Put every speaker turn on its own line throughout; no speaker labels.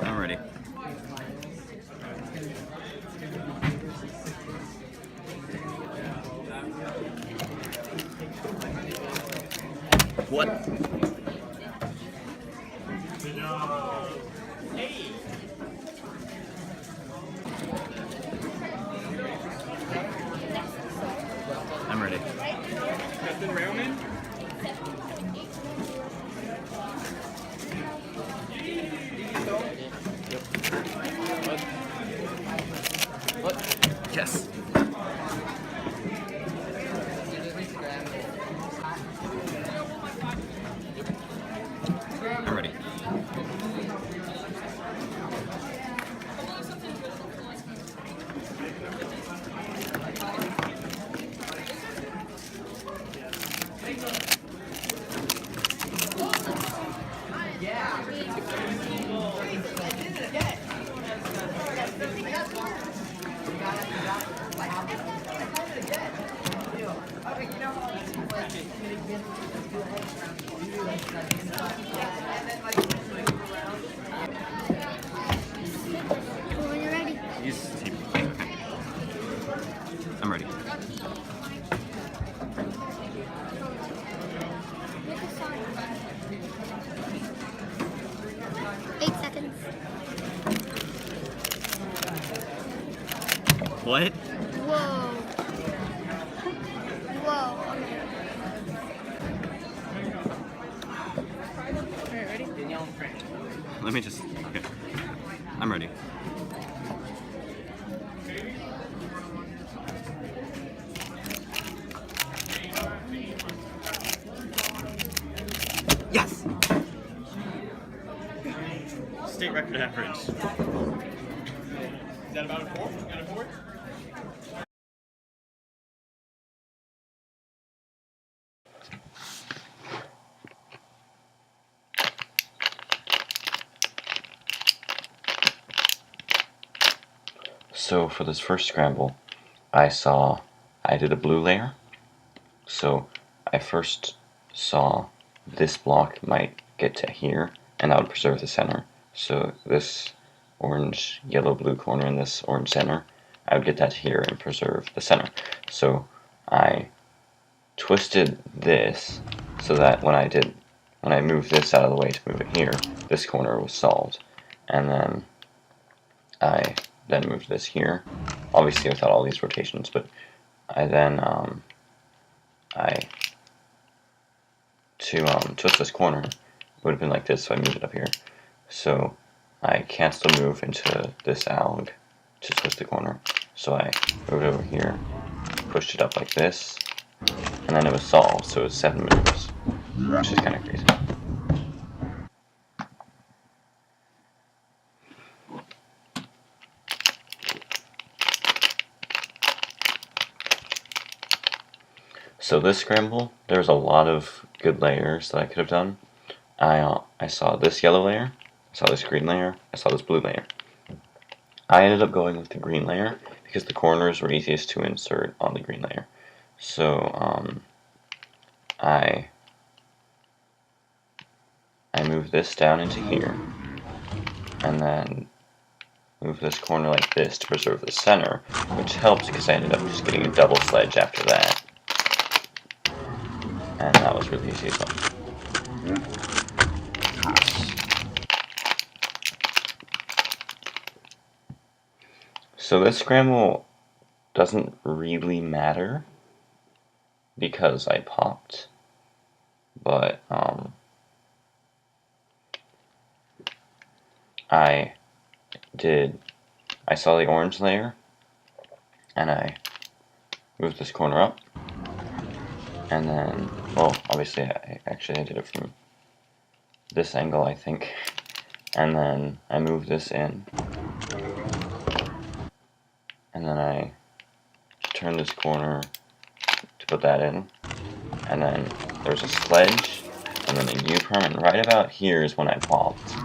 I'm ready. What? Hey! I'm ready.
Captain Railman?
What? Yes. I'm ready.
When you're ready.
I'm ready.
Make a song. 8 seconds.
What?
Whoa. Whoa.
Alright, ready? Danielle and Frank.
Let me just. Okay. I'm ready. Yes!
State record average. Is that about a 4? Got a 4?
So for this first scramble, I did a blue layer. So I first saw this block might get to here, and that would preserve the center. So this orange, yellow, blue corner and this orange center, I would get that here and preserve the center. So I twisted this so that when I moved this out of the way to move it here, this corner was solved. And then I moved this here, obviously without all these rotations, but I then to twist this corner, it would have been like this, so I moved it up here. So I canceled a move into this alg to twist the corner. So I moved it over here, pushed it up like this, and then it was solved, so it was 7 moves, which is kind of crazy. So this scramble, there's a lot of good layers that I could have done. I saw this yellow layer, I saw this green layer, I saw this blue layer. I ended up going with the green layer because the corners were easiest to insert on the green layer. So I moved this down into here, and then move this corner like this to preserve the center, which helps because I ended up just getting a double sledge after that. And that was really easy as well. So this scramble doesn't really matter because I popped, but I saw the orange layer and I moved this corner up. And then, well, obviously, I did it from this angle, I think. And then I moved this in. And then I turned this corner to put that in. And then there's a sledge, and then a U-perm, and right about here is when I popped.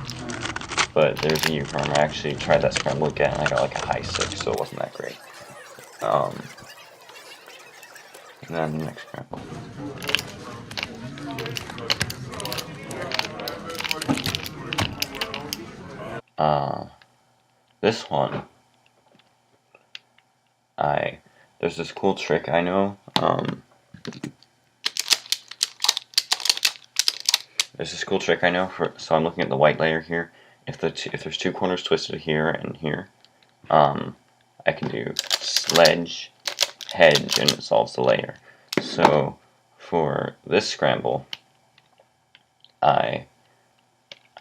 But there's a U-perm. I actually tried that scramble again, and I got like a high 6, so it wasn't that great. And then the next scramble. This one, there's this cool trick I know. So I'm looking at the white layer here. If there's two corners twisted here and here, I can do sledge, hedge, and it solves the layer. So for this scramble, I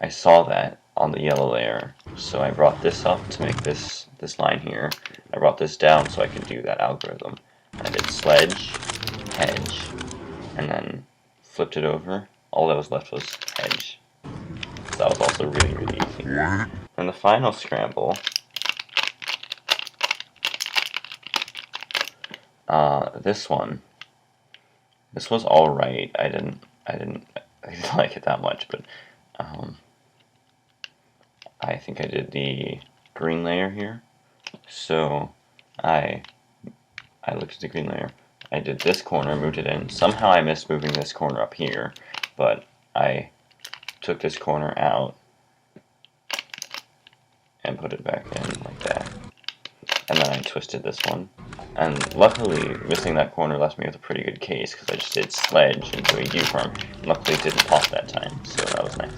saw that on the yellow layer, so I brought this up to make this line here. I brought this down so I could do that algorithm. I did sledge, hedge, and then flipped it over. All that was left was hedge. So that was also really, really easy. And the final scramble, this was alright. I didn't like it that much, but I think I did the green layer here. So I looked at the green layer. I did this corner, moved it in. Somehow I missed moving this corner up here, but I took this corner out and put it back in like that. And then I twisted this one. And luckily, missing that corner left me with a pretty good case, because I just did sledge into a U-form. Luckily it didn't pop that time, so that was nice.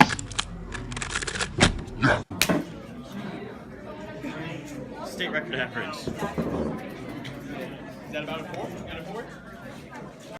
State record average. Is that about a 4? Got a 4?